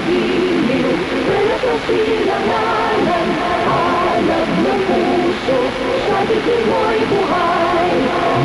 giliw, kalat na silanganan, alab ng puso, sa titin mo'y buhay.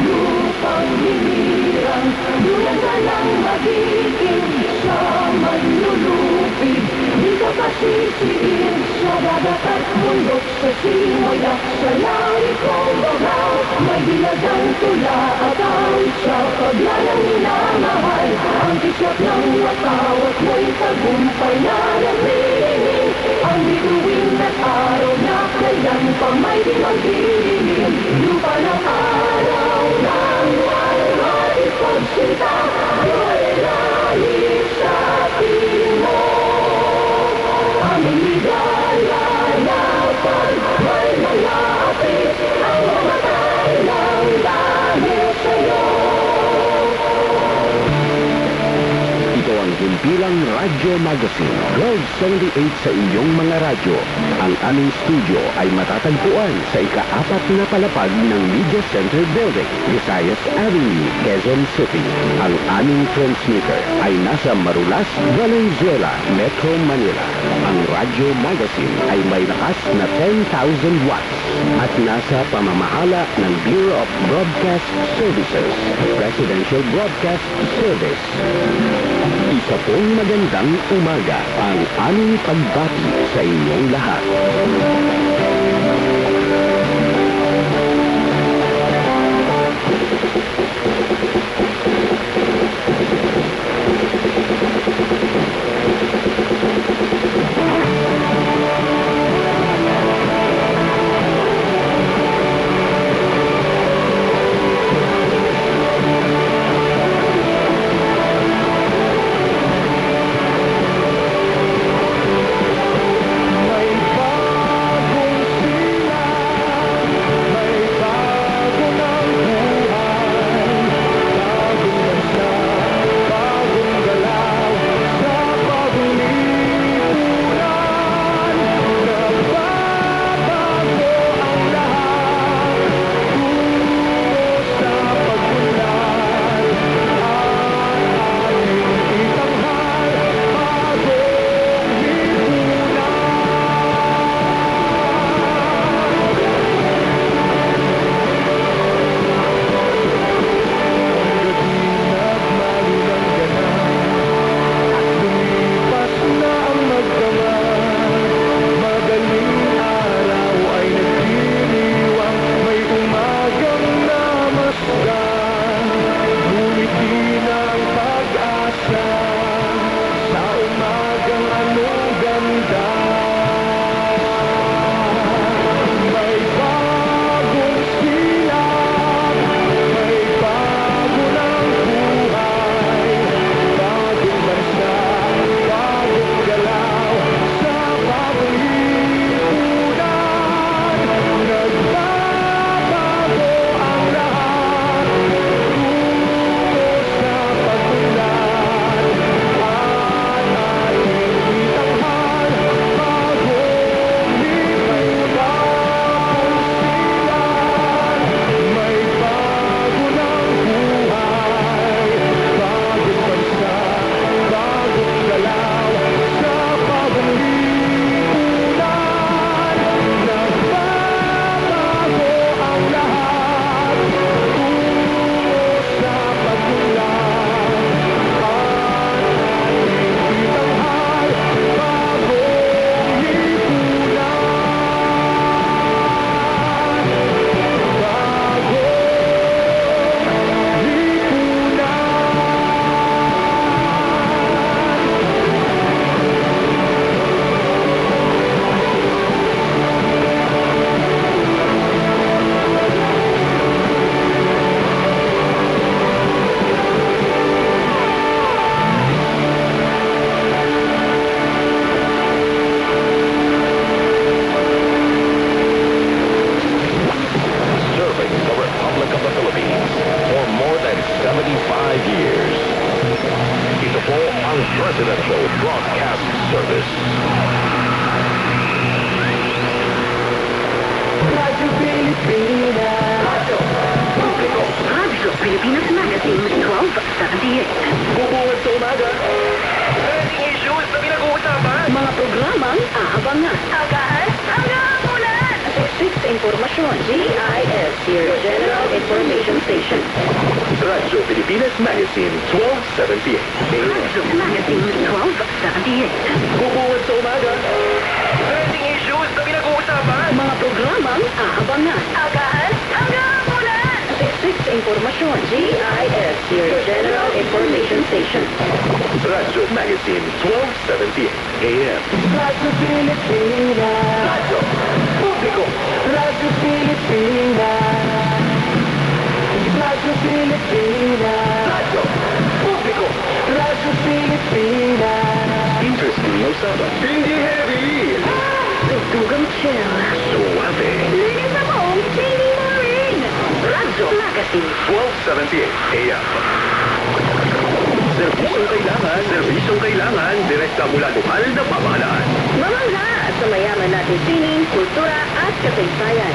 Lupang hinirang, dulan ka lang magiging, sa manlulupig, di ka pasisiin, sa dagat at bundok, sa simoy at sa langit mong bahaw. May dilagang tula at ang sa paglalang minamahal, ang tisyap ng watawat mo'y tagumpay na naglilingin, ang bituin at araw na kailan pa may di magdilim. Lupa ng araw ng walhati pagsinta, ay lahis sa timog. Aming ligaya na pag may malapit, ang mamatay ng dahil sa'yo. Ito ang Himpilang Radyo Magazine, Gold 78 sa inyong mga radyo. Ang aming studio ay matatagpuan sa ika-4 na palapag ng Media Center Building, Visayas Avenue, Quezon City. Ang aming transmitter ay nasa Marulas, Valenzuela, Metro Manila. Ang Radyo Magazine ay may lakas na 10,000 watts at nasa pamamahala ng Bureau of Broadcast Services, Presidential Broadcast Service. Isa pong magandang umaga ang aming pagbati sa inyong lahat. Presidential Broadcast Service. Radyo Pilipinas. Radyo Pilipinas Magazine 1278. Bubuhat sa umaga. Trending issue issues na pinag-uusapan. Mga programang aabangan. Agahan ang hamunan. Six informasyon. GIS, your General Information Station. Radyo Pilipinas Magazine, 1270 AM. Magazine 1278. Bubuod sa umaga. Trending issues na pinag-uusapan. Mga programang aabangan. Agahan ang hamunan. Six informasyon. GIS, your General Information Station. Radyo Magazine, 1270 AM. Radyo Pilipinas. Radyo Publiko. Radyo Pilipinas. Radyo Pilipinas. Radyo Publiko. Radyo Pilipinas. Interesting na usapan. Hindi heavy. Tugtugang chill. Suave. Linis sa home, hindi mo rin. Radyo Magazine. 1270 AM. Serbisyong kailangan, direkta mula lokal na pamahalaan. Mamangha at sa mayaman natin sining, kultura at kasaysayan.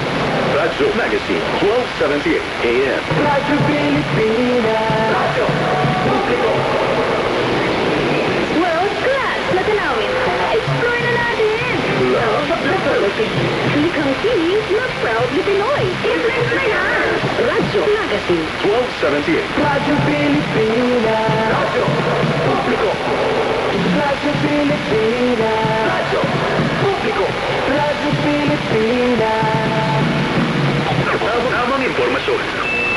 Radyo Magazine, 1270 AM. Radyo Pilipinas. Radyo Publiko. World class na tanawin. Explore na natin. Love Mythology. Likhang sining na proudly Pinoy. Influence na yan. Radyo Magazine. 1270 Radyo Pilipinas. Radyo Publiko. Radyo Pilipinas. Radyo Publiko. Radyo Pilipinas. Tamang informasyon.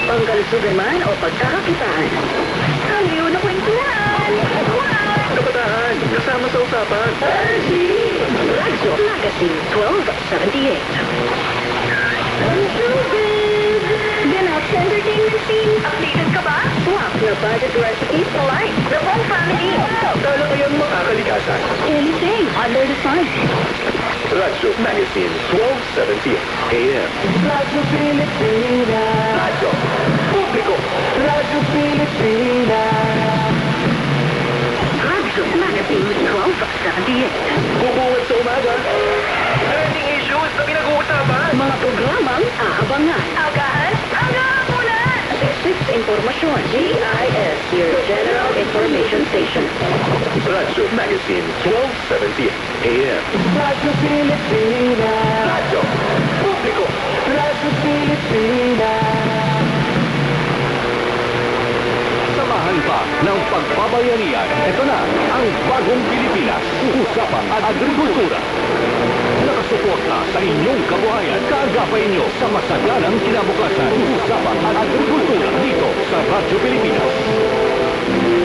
Pangkalusugan man o pagkakakitaan. Aliw na kwentuhan. Kabataan, kasama sa usapan. Radyo Magazine 1278. Showbiz. Ganap sa entertainment scene. Updated ka ba? Swak na budget recipes Like the whole family. Tala kayang makakalikasan. anything under the sun. Radyo Magazine, 1270 AM. Radyo Pilipinas. Radyo Publiko. Radyo Pilipinas. Radyo Magazine 1278. Bubuod sa umaga. Trending issues na pinag-uusapan. Mga programang aabangan. Agahan ang hamunan. Six informasyon. GIS, your General Information Station. Radyo Magazine, 1270 AM. Radyo Pilipinas. Radyo Publiko. Radyo Pilipinas. Samahan pa ng pagbabayanihan. Ito na ang Bagong Pilipinas. Usapang agrikultura. Nakasuporta sa inyong kabuhayan. Kaagapay nyo sa masagalang kinabukasan. Usapang agrikultura dito sa Radyo Pilipinas.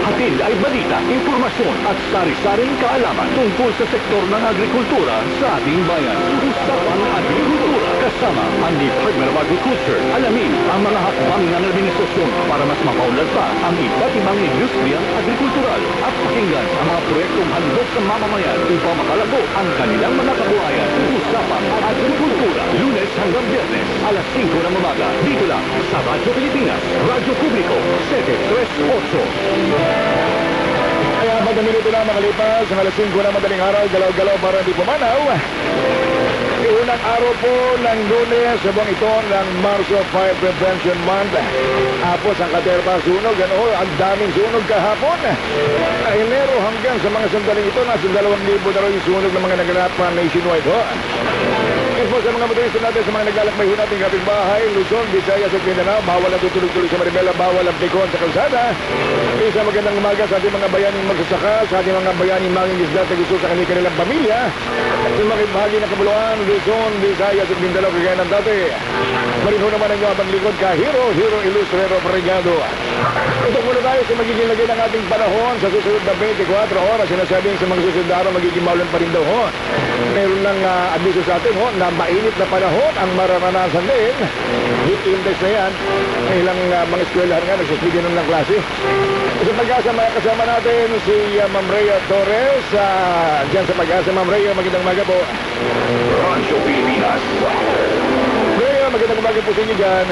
Hatid ay balita, informasyon at sari-saring kaalaman tungkol sa sektor ng agrikultura sa ating bayan. Usapang agrikultura kasama ang Department of Agriculture. Alamin ang mga hakbang ng administrasyon para mas mapaunlad pa ang iba't ibang industriyang agrikultural at pakinggan ang mga proyektong handog sa mamamayan upang makalago ang kanilang mga kabuhayan. Usapang agrikultura, Lunes hanggang Biyernes, alas 5 ng umaga. Dito lang sa Radyo Pilipinas, Radyo Publiko, 738. Kaya 4 minuto na makalipas ang alas 5 na madaling araw, galaw-galaw para di pumanaw. Unang araw po ng Lunes sa buwang ito ng Marso Fire Prevention Month. Tapos ang katerpa sunog, ang daming sunog kahapon. Enero hanggang sa mga sandaling ito, nasa 2,000 na raw yung sunog ng mga naganap pa nationwide ho. Kaya po sa mga motorista natin, sa mga naglalakbay ho natin kapitbahay, Luzon, Visayas at Mindanao, bawal na tutulog-tulog sa Maribela, bawal ang pikon sa kalsada. Isa magandang umaga sa ating mga bayaning magsasaka, sa ating mga bayaning mangingisda at gusto sa kanilang pamilya. Sa mga bahagi ng Kabuluan, Luzon, Visayas at Mindanao, kagaya ng dati. Marin ho naman ang inyong abang likod ka, Hero Ilustrero Parigado. Ito muna tayo sa magiging lagay ng ating panahon sa susunod na 24 oras. Sinasabing sa mga susunod na araw, magiging maulan pa rin daw ho. Meron ng abiso sa atin ho, na mainit na panahon ang mararanasan din. Heat index na yan. May ilang mga eskwelahan nga, nagsuspigin ng klase. Sa Pag-asa, kasama natin si Ma'am Rhea Torres. Diyan sa Pag-asa, Ma'am Rhea, magandang umaga po. Radyo Pilipinas. Rhea, magandang umaga po sa inyo dyan.